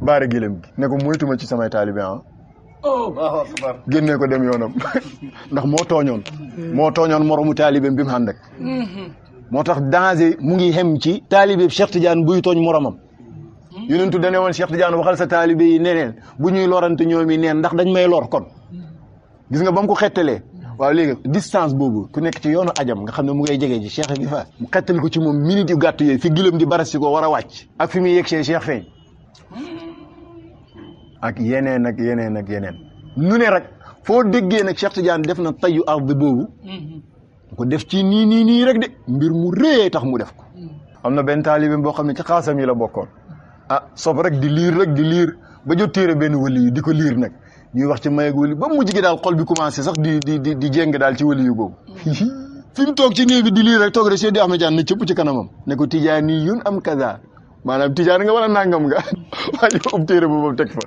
baare gëlëm gi ne ko moytuma ci samay taalibe génnee ko dem yoonam ndax moo tooñoon moromu taalibeem bi mu ànd ak moo tax danger mu ngi xem ci taalibe Cheikh Tidiane buy tooñ moromam yonentu dane woon Cheikh Tidiane waxal sa taalibe yi neneen bu ñuy lorante ñoom yi neen ndax dañ may lor kon gis nga ba mu ko xettalee waaw léegi distance boobu ku nekk ci yoonu ajam nga xam ne mu ngay jege ji Cheikh bi fa mu xettali ko ci moom minute yu gàtt yooyu fi gilëm di barasi ko war a wàcc ak fi muy yegg see Cheikh feeñ ak yeneen nu ne rek foo déggee nag Cheikh Tidiane def na tayyu ardi boobu ko def ci nii rek de mbir mu rëy tax mu def ko am na benn taalibe boo xam ne ci xaasam yi la bokkoon sob rek di liir ba jot téere benn wali yu di ko liir nag ñuy wax ci mayeg wali ba mujj gi daal xol bi commencé sax di jéng daal ci wali yu boobu fi mu toog ci néeg bi di liir rek toog rek Seydi Ahmad Tidiane ne cëpp ci kanamam ne ko Tidiane yi yun am kaza maanaam Tidiane nga wala nangam nga waaye ub téere boobu teg fa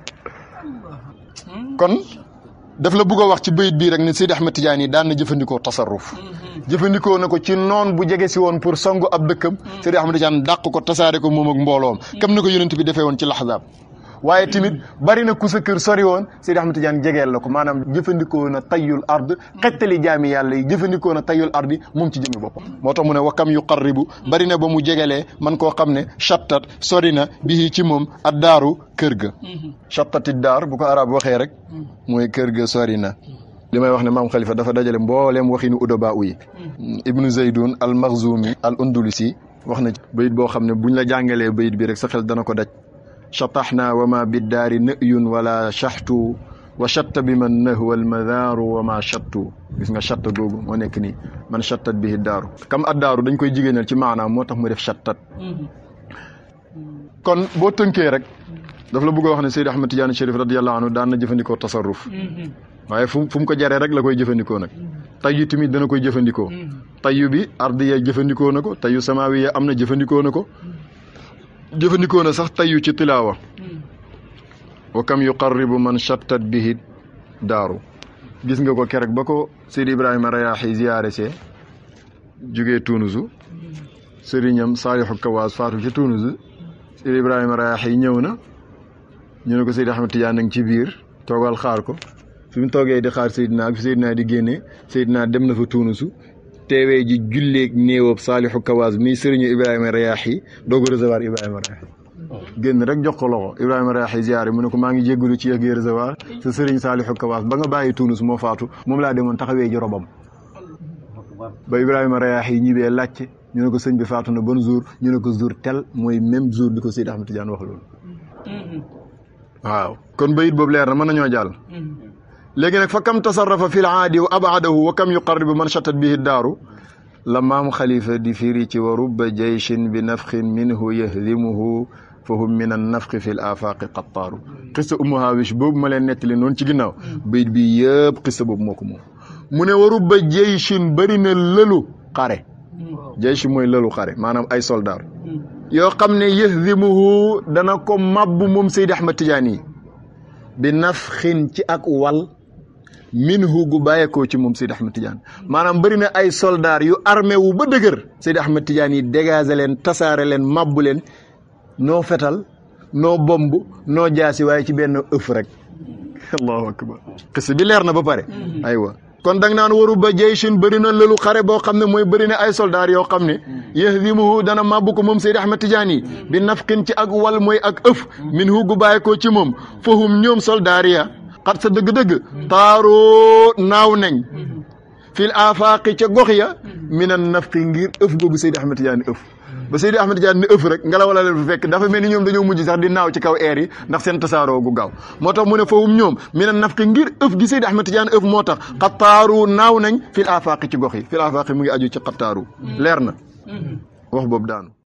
kon daf la bëgg a wax ci bayit bii rek ne Seydi Ahmad Tidiane yi daan na jëfandikoo tasarruf jëfandikoo na ko ci noon bu jege si woon pour songu ab dëkkam Seydi Ahmad Tidiane dàq ko tasaare ko moom ak mbooloom comme ni ko yonent bi defee woon ci laxzaab waaye tamit bari na ku sa kër sori woon Seydi Ahmad Tidiane jegeel la ko maanaam jëfandikoo na tayyul ard xettali jaami yàlla yi jëfandikoo na tayyul ardi moom ci jëmmi boppam moo tax mu ne wakam yuqarribu bari na ba mu jegelee man koo xam ne chattat sori na bii ci moom ad daaru kër ga chattati daar bu ko arab waxee rek mooy kër ga sori na li may wax ne maam Khalifa dafa dajale mbooleem waxinu udaba yi ibnu Zaydun al Makhzumi al Undulusi wax na ci bayit boo xam ne buñ la jàngalee bayit bi rek sa xel dana ko daj chataxna wa ma biddaari nëyun wala chahtu wa chatta bi man nahwa almadaaru wa ma chattu gis nga chatta googu moo nekk nii man chattat bihi daaru kam addaaru dañ koy jigéenal ci maanaam moo tax mu def chattat kon boo tënkee rek daf la bëgg a wax ne Seydi Ahmad Tidiane Chérif radiyallahu anhu daan na jëfandikoo tasarruf waaye fu mu ko jaree rek la koy jëfandikoo nag tayyu tamit dana koy jëfandikoo tayyu bi ardiya jëfandikoo na ko tayyu samawiya am na jëfandikoo na ko jëfandikoo na sax tayyu ci tilaawa wa kam yuqarribu man chattat bihi daaru gis nga ko keroog ba ko Seydi Ibrahima Rayaahi ziyaare see jugee Tunusu sëriñam Saalihu Kawaas faatu ci Tunusu Seydi Ibrahima Rayaahi ñëw na ñu ne ko Seydi Ahmad Tidiane ngi ci biir toogal xaar ko fi mu toogee di xaar Seydina ak fi Seydina di génne Seydina dem na fa Tunusu teewee ji julleeg néewab Saalihu Kawaas mii sëriñu Ibrahima Rayaahi doog a recevoir Ibrahima Rayaahi génn rek jox ko loxo Ibrahima Rayaahi ziyaare mu ne ko maa ngi jéggalu ci yëg recevoir sa sëriñ Saalihu Kawaas ba nga bàyyi Tunus moo faatu moom laa demoon taxawee ji robam ba Ibrahima Rayaahi ñibbee laajte ñu ne ko sëñ bi faatu na bon jour ñu ne ko jour tel mooy même jour bi ko Seydi Ahmad Tidiane wax loolu waaw kon bayit boobu leer na mën nañoo jàll léegi nag fa kam tasarrafa fil aadi wa abadahu wa kam yuqarribu man chattat bihi daaru la maam xalifa di firi ci wa rubba jayshin bi nafxin minhu yahdimuhu fa hum min an nafqi fi l afaqi qattaaru xissa Ummu Haawish boobu ma leen nettali noonu ci ginnaaw bayit bi yëpp xissa boobu moo ko moom mu ne wa rubba jayshin bëri na lëlu xare jaysh mooy lëlu xare maanaam ay soldaar yoo xam ne yahdimuhu dana ko mabbu moom Seydi Ahmad Tidiane yi bi nafxin ci ak wal minhu gu bàyyeekoo ci moom Seydi Ahmad Tidiane maanaam bëri na ay soldaar yu armé wu ba dëgër Seydi Ahmad Tidiane yi dégagé leen tasaare leen mabbu leen noo fetal noo bomb noo jaasi waaye ci benn ëf rek allahu akbar xis bi leer na ba pare aywa kon da nga naan waru ba jayshin bëri na lëlu xare boo xam ne mooy bëri na ay soldaar yoo xam ne yahdimuhu dana mabbu ko moom Seydi Ahmad Tidiane yi bi nafqin ci ak wal mooy ak ëf minhu gu bàyyeekoo ci moom fahum ñoom soldaar ya xat sa dëgg-dëgg taaroo naaw nañ fil afaaqi ca gox ya minan nafqi ngir ëf googu Seydi Ahmad Tidiane ëf ba Seydi Ahmad Tidiane ni ëf rek ngelaw la leen fa fekk dafa mel ni ñoom dañoo mujj sax di naaw ci kaw air yi ndax seen tasaaroo gu gaaw moo tax mu ne fahum ñoom minan nafqi ngir ëf gi Seydi Ahmad Tidiane ëf moo tax xattaaru naaw nañ fil afaaqi ci gox yi fil afaaqi mu ngi aju ci xattaaru leer na wax boobu daanu